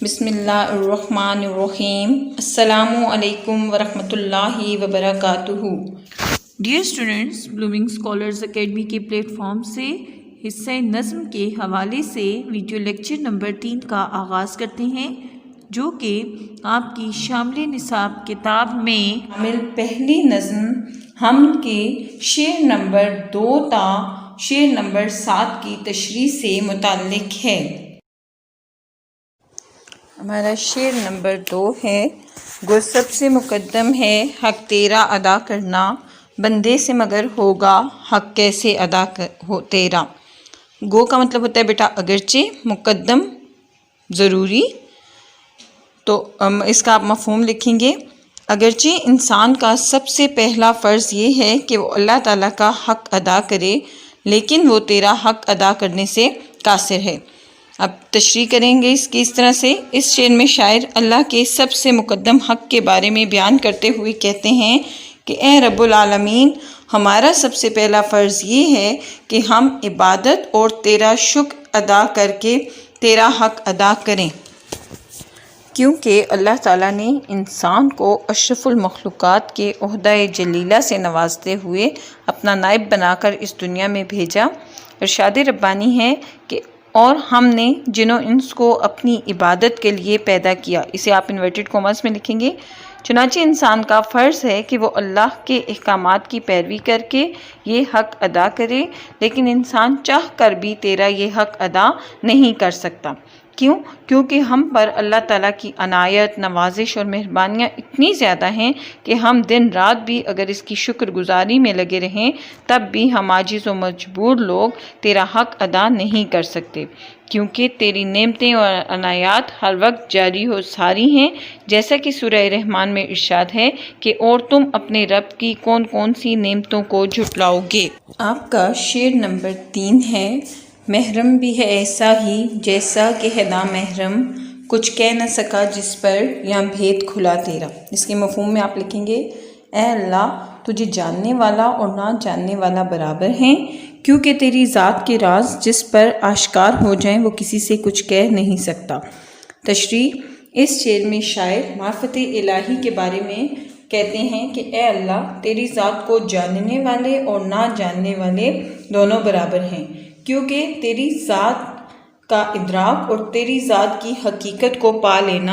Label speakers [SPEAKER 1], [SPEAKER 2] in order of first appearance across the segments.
[SPEAKER 1] بسم اللہ الرحمن الرحیم۔ السلام علیکم ورحمۃ اللہ وبرکاتہ۔
[SPEAKER 2] Dear students, blooming scholars academy کے پلیٹ فارم سے حصہ نظم کے حوالے سے ویڈیو لیکچر نمبر 3 کا آغاز کرتے ہیں، جو کہ آپ کی شامل نصاب کتاب میں
[SPEAKER 1] پہلی نظم حمد کے شعر نمبر 2 تا شعر نمبر 7 کی تشریح سے متعلق ہے۔ ہمارا شعر نمبر 2 ہے، گو سب سے مقدم ہے حق تیرا ادا کرنا، بندے سے مگر ہوگا حق کیسے ادا ہو تیرا۔ گو کا مطلب ہوتا ہے بیٹا اگرچہ، مقدم ضروری، تو اس کا آپ مفہوم لکھیں گے۔ اگرچہ انسان کا سب سے پہلا فرض یہ ہے کہ وہ اللہ تعالیٰ کا حق ادا کرے، لیکن وہ تیرا حق ادا کرنے سے قاصر ہے۔ اب تشریح کریں گے اس کی اس طرح سے۔ اس شعر میں شاعر اللہ کے سب سے مقدم حق کے بارے میں بیان کرتے ہوئے کہتے ہیں کہ اے رب العالمین، ہمارا سب سے پہلا فرض یہ ہے کہ ہم عبادت اور تیرا شکر ادا کر کے تیرا حق ادا کریں، کیونکہ اللہ تعالیٰ نے انسان کو اشرف المخلوقات کے عہدہ جلیلہ سے نوازتے ہوئے اپنا نائب بنا کر اس دنیا میں بھیجا۔ ارشاد ربانی ہے کہ اور ہم نے جن و انس کو اپنی عبادت کے لیے پیدا کیا، اسے آپ انورٹڈ کوماس میں لکھیں گے۔ چنانچہ انسان کا فرض ہے کہ وہ اللہ کے احکامات کی پیروی کر کے یہ حق ادا کرے، لیکن انسان چاہ کر بھی تیرا یہ حق ادا نہیں کر سکتا۔ کیوں؟ کیونکہ ہم پر اللہ تعالیٰ کی عنایت، نوازش اور مہربانیاں اتنی زیادہ ہیں کہ ہم دن رات بھی اگر اس کی شکر گزاری میں لگے رہیں تب بھی ہم عاجز و مجبور لوگ تیرا حق ادا نہیں کر سکتے، کیونکہ تیری نعمتیں اور عنایات ہر وقت جاری و ساری ہیں، جیسا کہ سورہ رحمان میں ارشاد ہے کہ اور تم اپنے رب کی کون کون سی نعمتوں کو جھٹلاؤ گے۔ آپ کا شعر نمبر 3 ہے، محرم بھی ہے ایسا ہی جیسا کہ ہے نامحرم، کچھ کہہ نہ سکا جس پر یا بھید کھلا تیرا۔ اس کے مفہوم میں آپ لکھیں گے، اے اللہ، تجھے جاننے والا اور نہ جاننے والا برابر ہیں، کیونکہ تیری ذات کے راز جس پر آشکار ہو جائیں وہ کسی سے کچھ کہہ نہیں سکتا۔ تشریح، اس شعر میں شاعر معرفت الہی کے بارے میں کہتے ہیں کہ اے اللہ، تیری ذات کو جاننے والے اور نہ جاننے والے دونوں برابر ہیں، کیونکہ تیری ذات کا ادراک اور تیری ذات کی حقیقت کو پا لینا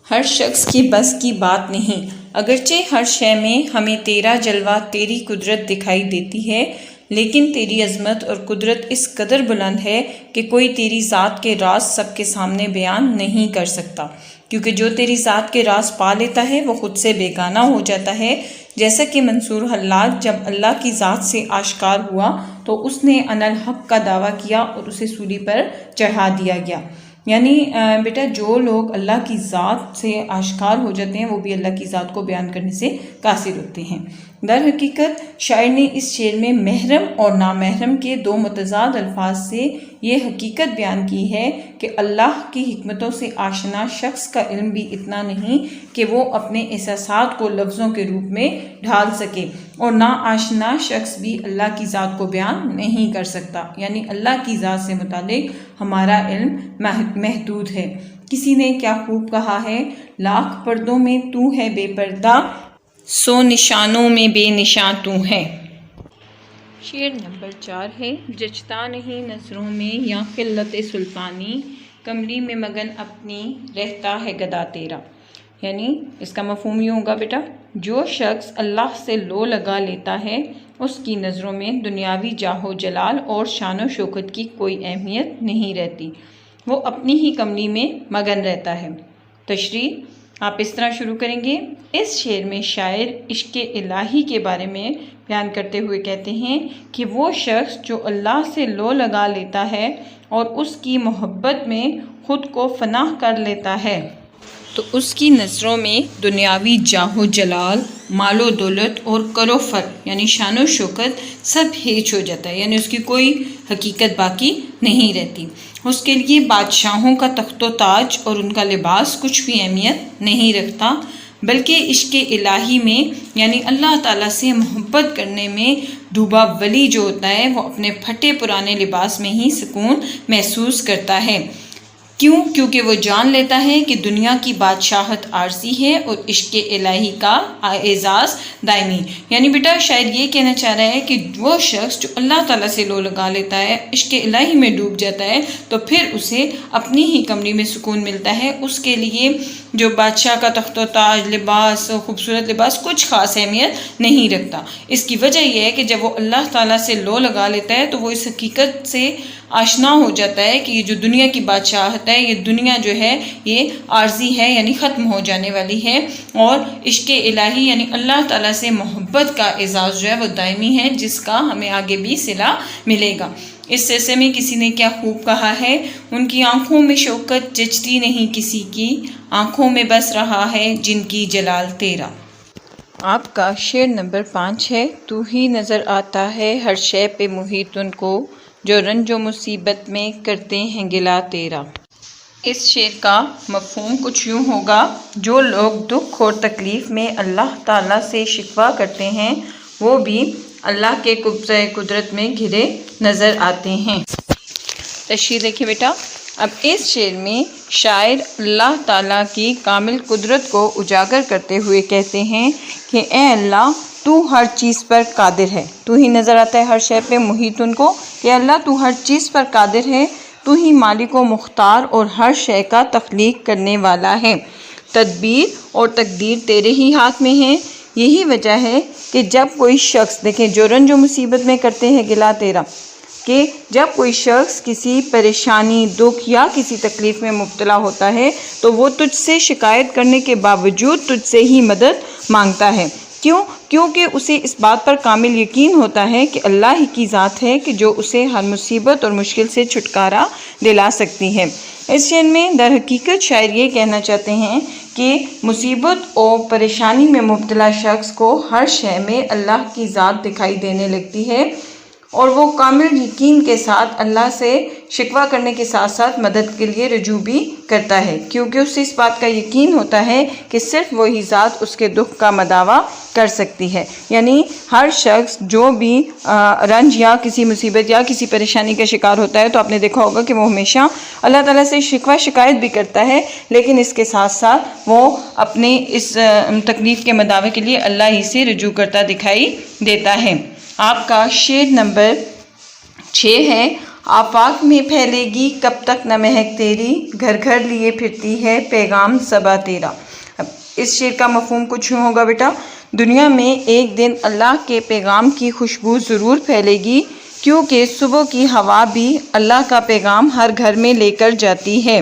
[SPEAKER 1] ہر شخص کی بس کی بات نہیں۔ اگرچہ ہر شے میں ہمیں تیرا جلوہ، تیری قدرت دکھائی دیتی ہے، لیکن تیری عظمت اور قدرت اس قدر بلند ہے کہ کوئی تیری ذات کے راز سب کے سامنے بیان نہیں کر سکتا، کیونکہ جو تیری ذات کے راز پا لیتا ہے وہ خود سے بیگانہ ہو جاتا ہے، جیسا کہ منصور حلاج جب اللہ کی ذات سے آشکار ہوا تو اس نے انا الحق کا دعویٰ کیا اور اسے سولی پر چڑھا دیا گیا۔ یعنی بیٹا جو لوگ اللہ کی ذات سے آشکار ہو جاتے ہیں وہ بھی اللہ کی ذات کو بیان کرنے سے قاصر ہوتے ہیں۔ در حقیقت شاعر نے اس شعر میں محرم اور نامحرم کے دو متضاد الفاظ سے یہ حقیقت بیان کی ہے کہ اللہ کی حکمتوں سے آشنا شخص کا علم بھی اتنا نہیں کہ وہ اپنے احساسات کو لفظوں کے روپ میں ڈھال سکے، اور نا آشنا شخص بھی اللہ کی ذات کو بیان نہیں کر سکتا۔ یعنی اللہ کی ذات سے متعلق ہمارا علم محدود ہے۔ کسی نے کیا خوب کہا ہے، لاکھ پردوں میں تو ہے بے پردہ، 100 نشانوں میں بے نشاں تو ہے۔
[SPEAKER 2] شعر نمبر 4 ہے، جچتا نہیں نظروں میں یا قلت سلطانی، کملی میں مگن اپنی رہتا ہے گدا تیرا۔ یعنی اس کا مفہوم یہ ہوگا بیٹا، جو شخص اللہ سے لو لگا لیتا ہے اس کی نظروں میں دنیاوی جاہ و جلال اور شان و شوکت کی کوئی اہمیت نہیں رہتی، وہ اپنی ہی کملی میں مگن رہتا ہے۔ تشریح، آپ اس طرح شروع کریں گے۔ اس شعر میں شاعر عشق الہی کے بارے میں بیان کرتے ہوئے کہتے ہیں کہ وہ شخص جو اللہ سے لو لگا لیتا ہے اور اس کی محبت میں خود کو فنا کر لیتا ہے تو اس کی نظروں میں دنیاوی جاہ و جلال، مال و دولت اور کر و فر یعنی شان و شوکت سب ہیچ ہو جاتا ہے، یعنی اس کی کوئی حقیقت باقی نہیں رہتی۔ اس کے لیے بادشاہوں کا تخت و تاج اور ان کا لباس کچھ بھی اہمیت نہیں رکھتا، بلکہ عشق الہی میں یعنی اللہ تعالیٰ سے محبت کرنے میں ڈوبا ولی جو ہوتا ہے وہ اپنے پھٹے پرانے لباس میں ہی سکون محسوس کرتا ہے۔ کیوں؟ کیونکہ وہ جان لیتا ہے کہ دنیا کی بادشاہت عارضی ہے اور عشق الہی کا اعزاز دائمی۔ یعنی بیٹا شاید یہ کہنا چاہ رہا ہے کہ وہ شخص جو اللہ تعالیٰ سے لو لگا لیتا ہے، عشق الہی میں ڈوب جاتا ہے، تو پھر اسے اپنی ہی کمری میں سکون ملتا ہے۔ اس کے لیے جو بادشاہ کا تخت و تاج، لباس، خوبصورت لباس کچھ خاص اہمیت نہیں رکھتا۔ اس کی وجہ یہ ہے کہ جب وہ اللہ تعالیٰ سے لو لگا لیتا ہے تو وہ اس حقیقت سے آشنا ہو جاتا ہے کہ یہ جو دنیا کی بادشاہت ہے، یہ دنیا جو ہے یہ عارضی ہے، یعنی ختم ہو جانے والی ہے، اور عشق الہی یعنی اللہ تعالیٰ سے محبت کا اعزاز جو ہے وہ دائمی ہے، جس کا ہمیں آگے بھی صلہ ملے گا۔ اس سلسلے میں کسی نے کیا خوب کہا ہے، ان کی آنکھوں میں شوکت جچتی نہیں کسی کی، آنکھوں میں بس رہا ہے جن کی جلال تیرا۔
[SPEAKER 1] آپ کا شعر نمبر 5 ہے، تو ہی نظر آتا ہے ہر شے پہ محیط ان کو، جو رنج و مصیبت میں کرتے ہیں گلہ تیرا۔ اس شعر کا مفہوم کچھ یوں ہوگا، جو لوگ دکھ اور تکلیف میں اللہ تعالیٰ سے شکوہ کرتے ہیں وہ بھی اللہ کے قبضہ قدرت میں گھرے نظر آتے ہیں۔ تشریح دیکھیں بیٹا، اب اس شعر میں شاعر اللہ تعالیٰ کی کامل قدرت کو اجاگر کرتے ہوئے کہتے ہیں کہ اے اللہ تو ہر چیز پر قادر ہے، تو ہی نظر آتا ہے ہر شے پہ محیط ان کو، کہ اللہ تو ہر چیز پر قادر ہے، تو ہی مالک و مختار اور ہر شے کا تخلیق کرنے والا ہے، تدبیر اور تقدیر تیرے ہی ہاتھ میں ہے۔ یہی وجہ ہے کہ جب کوئی شخص، دیکھیں، جو رنج و مصیبت میں کرتے ہیں گلہ تیرا، کہ جب کوئی شخص کسی پریشانی، دکھ یا کسی تکلیف میں مبتلا ہوتا ہے تو وہ تجھ سے شکایت کرنے کے باوجود تجھ سے ہی مدد مانگتا ہے۔ کیوں؟ کیونکہ اسے اس بات پر کامل یقین ہوتا ہے کہ اللہ ہی کی ذات ہے کہ جو اسے ہر مصیبت اور مشکل سے چھٹکارا دلا سکتی ہے۔ اس شعر میں در حقیقت شاعر یہ کہنا چاہتے ہیں کہ مصیبت اور پریشانی میں مبتلا شخص کو ہر شے میں اللہ کی ذات دکھائی دینے لگتی ہے، اور وہ کامل یقین کے ساتھ اللہ سے شکوہ کرنے کے ساتھ ساتھ مدد کے لیے رجوع بھی کرتا ہے، کیونکہ اسے اس بات کا یقین ہوتا ہے کہ صرف وہی ذات اس کے دکھ کا مداوع کر سکتی ہے۔ یعنی ہر شخص جو بھی رنج یا کسی مصیبت یا کسی پریشانی کا شکار ہوتا ہے تو آپ نے دیکھا ہوگا کہ وہ ہمیشہ اللہ تعالیٰ سے شکوہ شکایت بھی کرتا ہے، لیکن اس کے ساتھ ساتھ وہ اپنے اس تکلیف کے مداوع کے لیے اللہ ہی سے رجوع کرتا دکھائی دیتا ہے۔ آپ کا شعر نمبر 6 ہے، آفاق میں پھیلے گی کب تک نہ مہک تیری، گھر گھر لیے پھرتی ہے پیغام صبا تیرا۔ اب اس شعر کا مفہوم کچھ یوں ہوگا بیٹا، دنیا میں ایک دن اللہ کے پیغام کی خوشبو ضرور پھیلے گی، کیونکہ صبح کی ہوا بھی اللہ کا پیغام ہر گھر میں لے کر جاتی ہے۔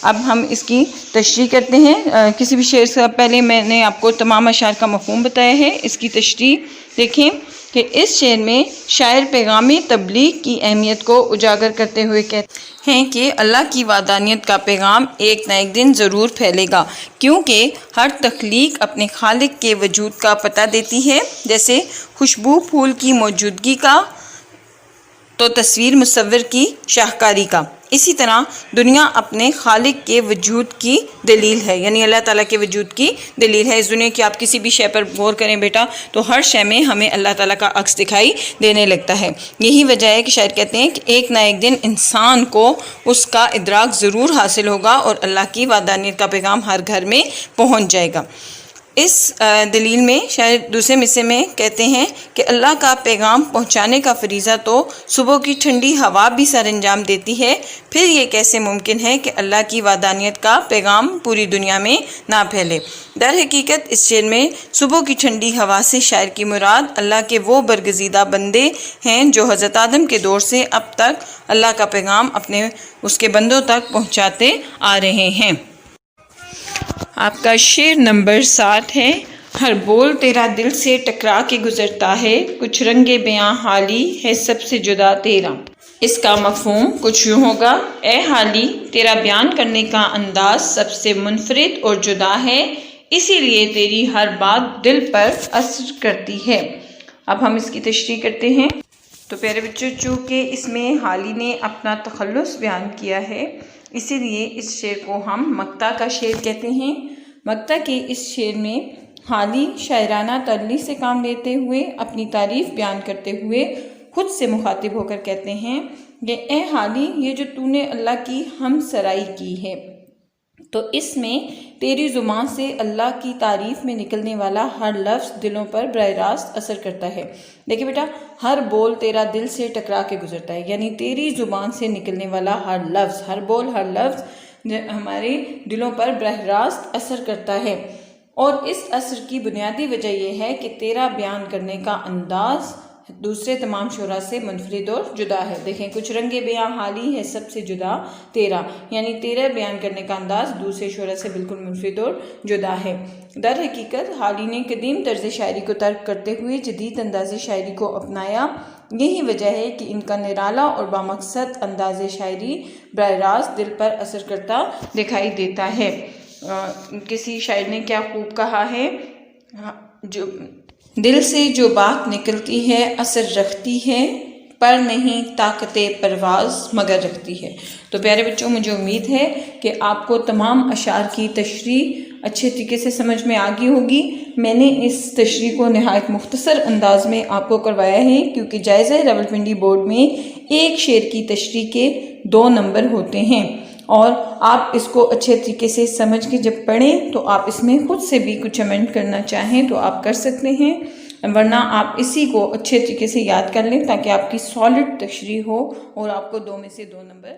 [SPEAKER 1] اب ہم اس کی تشریح کرتے ہیں۔ کسی بھی شعر سے پہلے میں نے آپ کو تمام اشعار کا مفہوم بتایا ہے، اس کی تشریح دیکھیں کہ اس شعر میں شاعر پیغام تبلیغ کی اہمیت کو اجاگر کرتے ہوئے کہتے ہیں کہ اللہ کی وحدانیت کا پیغام ایک نہ ایک دن ضرور پھیلے گا، کیونکہ ہر تخلیق اپنے خالق کے وجود کا پتہ دیتی ہے۔ جیسے خوشبو پھول کی موجودگی کا تو تصویر مصور کی شاہکاری کا، اسی طرح دنیا اپنے خالق کے وجود کی دلیل ہے، یعنی اللہ تعالیٰ کے وجود کی دلیل ہے۔ اس دنیا کی آپ کسی بھی شے پر غور کریں بیٹا تو ہر شے میں ہمیں اللہ تعالیٰ کا عکس دکھائی دینے لگتا ہے۔ یہی وجہ ہے کہ شاعر کہتے ہیں کہ ایک نہ ایک دن انسان کو اس کا ادراک ضرور حاصل ہوگا اور اللہ کی وحدانیت کا پیغام ہر گھر میں پہنچ جائے گا۔ اس دلیل میں شاعر دوسرے مصرے میں کہتے ہیں کہ اللہ کا پیغام پہنچانے کا فریضہ تو صبح کی ٹھنڈی ہوا بھی سر انجام دیتی ہے، پھر یہ کیسے ممکن ہے کہ اللہ کی وحدانیت کا پیغام پوری دنیا میں نہ پھیلے۔ در حقیقت اس شعر میں صبح کی ٹھنڈی ہوا سے شاعر کی مراد اللہ کے وہ برگزیدہ بندے ہیں جو حضرت آدم کے دور سے اب تک اللہ کا پیغام اس کے بندوں تک پہنچاتے آ رہے ہیں۔ آپ کا شعر نمبر 7 ہے، ہر بول تیرا دل سے ٹکرا کے گزرتا ہے، کچھ رنگ بیاں حالی ہے سب سے جدا تیرا۔ اس کا مفہوم کچھ یوں ہوگا، اے حالی تیرا بیان کرنے کا انداز سب سے منفرد اور جدا ہے، اسی لیے تیری ہر بات دل پر اثر کرتی ہے۔ اب ہم اس کی تشریح کرتے ہیں۔ تو پیارے بچوں، چونکہ اس میں حالی نے اپنا تخلص بیان کیا ہے، اسی لیے اس شعر کو ہم مقطع کا شعر کہتے ہیں۔ مقطع کے اس شعر میں حالی شاعرانہ ترلی سے کام لیتے ہوئے اپنی تعریف بیان کرتے ہوئے خود سے مخاطب ہو کر کہتے ہیں کہ اے حالی یہ جو تو نے اللہ کی ہم سرائی کی ہے تو اس میں تیری زبان سے اللہ کی تعریف میں نکلنے والا ہر لفظ دلوں پر براہ راست اثر کرتا ہے۔ دیکھیں بیٹا، ہر بول تیرا دل سے ٹکرا کے گزرتا ہے، یعنی تیری زبان سے نکلنے والا ہر لفظ، ہر بول، ہر لفظ ہمارے دلوں پر براہ راست اثر کرتا ہے۔ اور اس اثر کی بنیادی وجہ یہ ہے کہ تیرا بیان کرنے کا انداز دوسرے تمام شعراء سے منفرد اور جدا ہے۔ دیکھیں، کچھ رنگ بیان حالی ہے سب سے جدا تیرا، یعنی تیرا بیان کرنے کا انداز دوسرے شعراء سے بالکل منفرد اور جدا ہے۔ در حقیقت حالی نے قدیم طرز شاعری کو ترک کرتے ہوئے جدید انداز شاعری کو اپنایا۔ یہی وجہ ہے کہ ان کا نرالا اور بامقصد انداز شاعری براہ راست دل پر اثر کرتا دکھائی دیتا ہے۔ کسی شاعر نے کیا خوب کہا ہے، جو دل سے جو بات نکلتی ہے اثر رکھتی ہے، پر نہیں طاقت پرواز مگر رکھتی ہے۔ تو پیارے بچوں، مجھے امید ہے کہ آپ کو تمام اشعار کی تشریح اچھے طریقے سے سمجھ میں آ گئی ہوگی۔ میں نے اس تشریح کو نہایت مختصر انداز میں آپ کو کروایا ہے، کیونکہ جائزہ راولپنڈی بورڈ میں ایک شعر کی تشریح کے 2 نمبر ہوتے ہیں، اور آپ اس کو اچھے طریقے سے سمجھ کے جب پڑھیں تو آپ اس میں خود سے بھی کچھ امینڈ کرنا چاہیں تو آپ کر سکتے ہیں، ورنہ آپ اسی کو اچھے طریقے سے یاد کر لیں تاکہ آپ کی سالڈ تشریح ہو اور آپ کو 2 میں سے 2 نمبر